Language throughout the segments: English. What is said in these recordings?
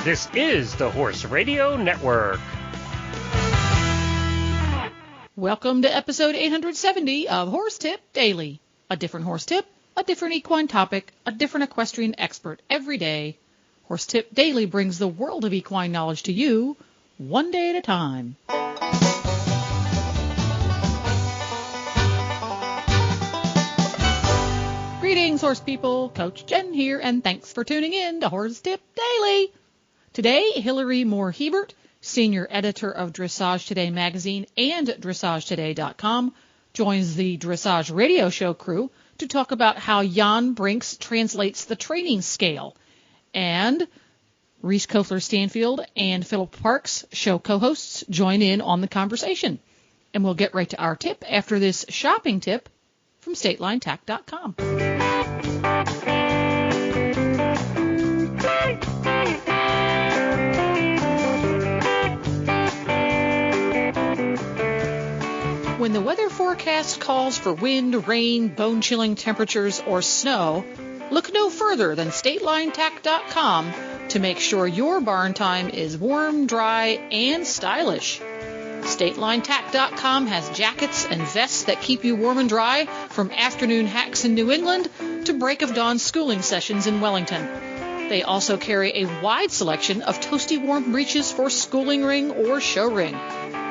This is the Horse Radio Network. Welcome to episode 870 of Horse Tip Daily. A different horse tip, a different equine topic, a different equestrian expert every day. Horse Tip Daily brings the world of equine knowledge to you, one day at a time. Greetings, horse people. Coach Jen here, and thanks for tuning in to Horse Tip Daily. Today, Hillary Moore-Hebert, senior editor of Dressage Today magazine and DressageToday.com, joins the Dressage radio show crew to talk about how Jan Brinks translates the training scale. And Reese Kofler-Stanfield and Philip Parks, show co-hosts, join in on the conversation. And we'll get right to our tip after this shopping tip from StatelineTack.com. When the weather forecast calls for wind, rain, bone-chilling temperatures, or snow, look no further than StatelineTack.com to make sure your barn time is warm, dry, and stylish. StatelineTack.com has jackets and vests that keep you warm and dry from afternoon hacks in New England to break of dawn schooling sessions in Wellington. They also carry a wide selection of toasty warm breeches for schooling ring or show ring.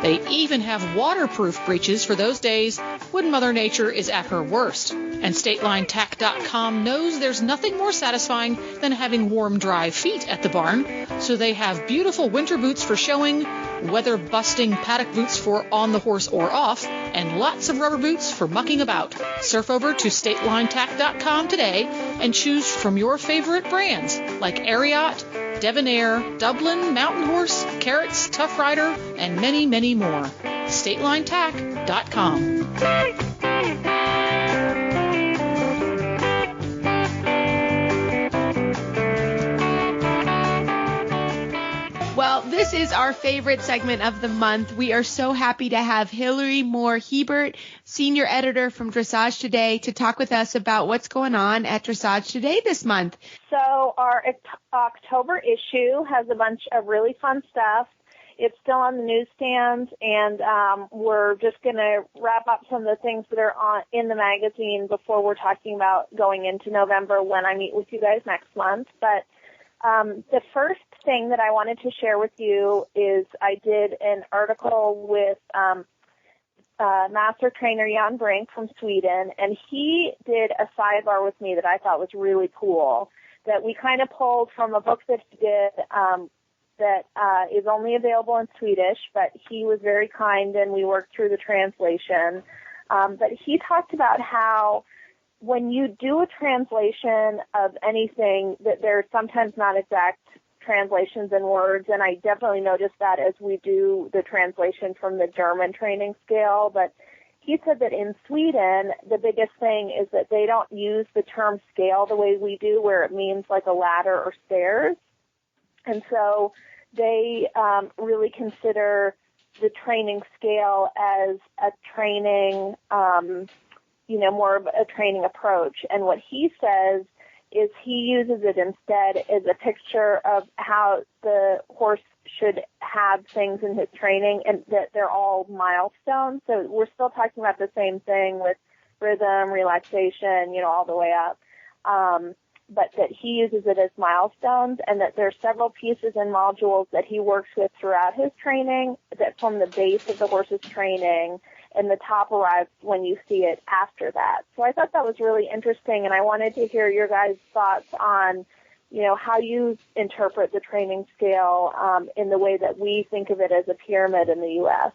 They even have waterproof breeches for those days when Mother Nature is at her worst. And StatelineTack.com knows there's nothing more satisfying than having warm, dry feet at the barn, so they have beautiful winter boots for showing, weather-busting paddock boots for on the horse or off, and lots of rubber boots for mucking about. Surf over to StatelineTack.com today and choose from your favorite brands like Ariat, Debonair, Dublin, Mountain Horse, Carrots, Tough Rider, and many, many more. StatelineTack.com. Well, this is our favorite segment of the month. We are so happy to have Hillary Moore-Hebert, senior editor from Dressage Today, to talk with us about what's going on at Dressage Today this month. So our October issue has a bunch of really fun stuff. It's still on the newsstands, and we're just going to wrap up some of the things that are in the magazine before we're talking about going into November when I meet with you guys next month. But the first thing that I wanted to share with you is I did an article with master trainer Jan Brink from Sweden, and he did a sidebar with me that I thought was really cool, that we kind of pulled from a book that he did that is only available in Swedish, but he was very kind and we worked through the translation. But he talked about how when you do a translation of anything, that there's sometimes not exact translations in words, and I definitely noticed that as we do the translation from the German training scale. But he said that in Sweden, the biggest thing is that they don't use the term scale the way we do, where it means like a ladder or stairs. And so they really consider the training scale as a training, more of a training approach. And what he says is he uses it instead as a picture of how the horse should have things in his training, and that they're all milestones. So we're still talking about the same thing with rhythm, relaxation, all the way up. But that he uses it as milestones, and that there's several pieces and modules that he works with throughout his training that form the base of the horse's training, and the top arrives when you see it after that. So I thought that was really interesting, and I wanted to hear your guys' thoughts on, how you interpret the training scale in the way that we think of it as a pyramid in the U.S.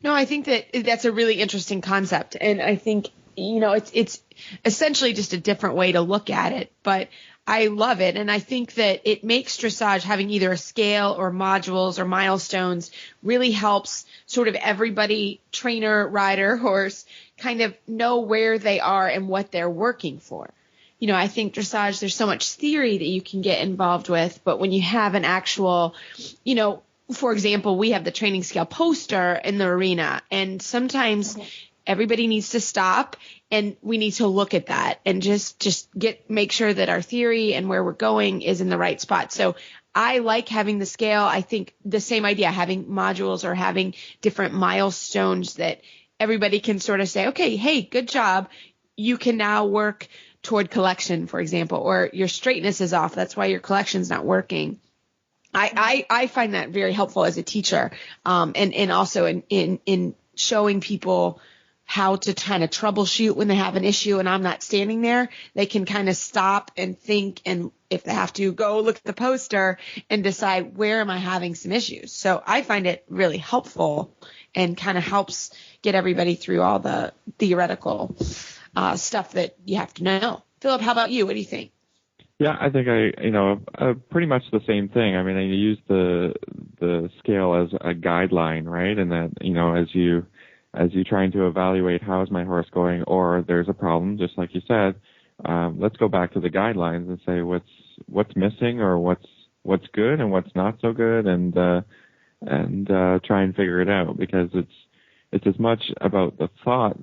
No, I think that's a really interesting concept, and I think, it's essentially just a different way to look at it, but I love it, and I think that it makes dressage having either a scale or modules or milestones really helps sort of everybody, trainer, rider, horse, kind of know where they are and what they're working for. I think dressage, there's so much theory that you can get involved with, but when you have an actual, for example, we have the training scale poster in the arena, and sometimes everybody needs to stop, and we need to look at that and just make sure that our theory and where we're going is in the right spot. So I like having the scale. I think the same idea, having modules or having different milestones that everybody can sort of say, okay, hey, good job. You can now work toward collection, for example, or your straightness is off. That's why your collection's not working. I find that very helpful as a teacher, and also in showing people how to kind of troubleshoot when they have an issue and I'm not standing there. They can kind of stop and think, and if they have to, go look at the poster and decide, where am I having some issues? So I find it really helpful and kind of helps get everybody through all the theoretical stuff that you have to know. Philip, how about you? What do you think? Yeah, I think pretty much the same thing. I mean, I use the scale as a guideline, right? And that, as you trying to evaluate how is my horse going, or there's a problem, just like you said, let's go back to the guidelines and say what's missing, or what's good and what's not so good, and try and figure it out, because it's as much about the thought,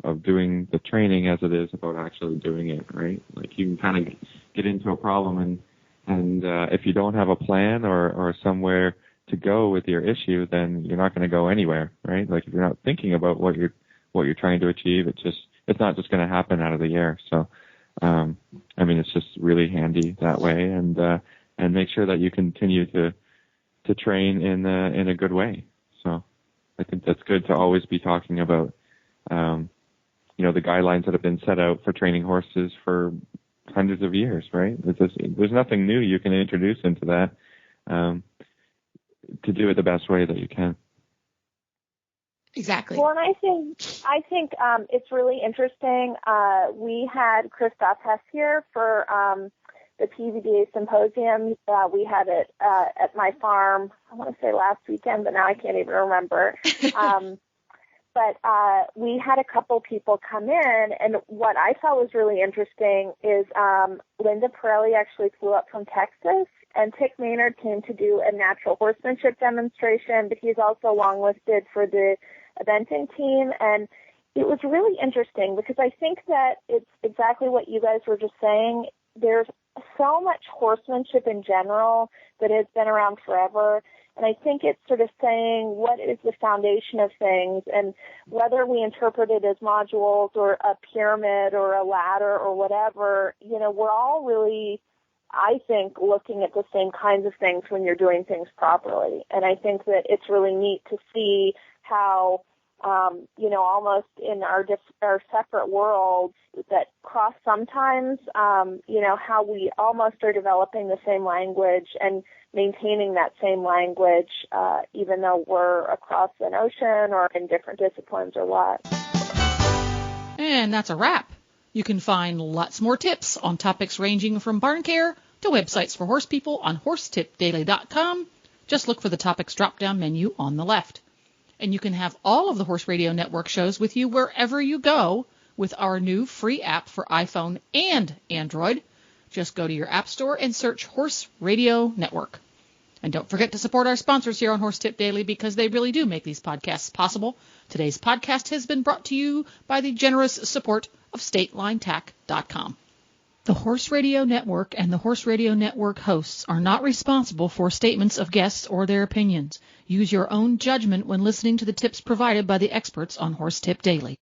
of doing the training as it is about actually doing it, right? Like, you can kind of get into a problem, and if you don't have a plan or somewhere to go with your issue, then you're not going to go anywhere, right? Like, if you're not thinking about what you're trying to achieve, it's not just going to happen out of the air. So, it's just really handy that way, and make sure that you continue to train in a good way. So I think that's good to always be talking about, the guidelines that have been set out for training horses for hundreds of years, right? There's nothing new you can introduce into that, to do it the best way that you can. Exactly. Well, and I think it's really interesting. We had Christoph Hess here for the PVDA symposium. We had it at my farm, I want to say last weekend, but now I can't even remember. But we had a couple people come in, and what I thought was really interesting is Linda Pirelli actually flew up from Texas, and Tick Maynard came to do a natural horsemanship demonstration, but he's also long-listed for the eventing team. And it was really interesting because I think that it's exactly what you guys were just saying. There's so much horsemanship in general that has been around forever. And I think it's sort of saying what is the foundation of things, and whether we interpret it as modules or a pyramid or a ladder or whatever, we're all really, I think, looking at the same kinds of things when you're doing things properly. And I think that it's really neat to see how, almost in our separate worlds that cross sometimes, how we almost are developing the same language and maintaining that same language, even though we're across an ocean or in different disciplines or what. And that's a wrap. You can find lots more tips on topics ranging from barn care to websites for horse people on horsetipdaily.com. Just look for the topics drop-down menu on the left. And you can have all of the Horse Radio Network shows with you wherever you go with our new free app for iPhone and Android. Just go to your app store and search Horse Radio Network. And don't forget to support our sponsors here on Horse Tip Daily, because they really do make these podcasts possible. Today's podcast has been brought to you by the generous support of StatelineTack.com. The Horse Radio Network and the Horse Radio Network hosts are not responsible for statements of guests or their opinions. Use your own judgment when listening to the tips provided by the experts on Horse Tip Daily.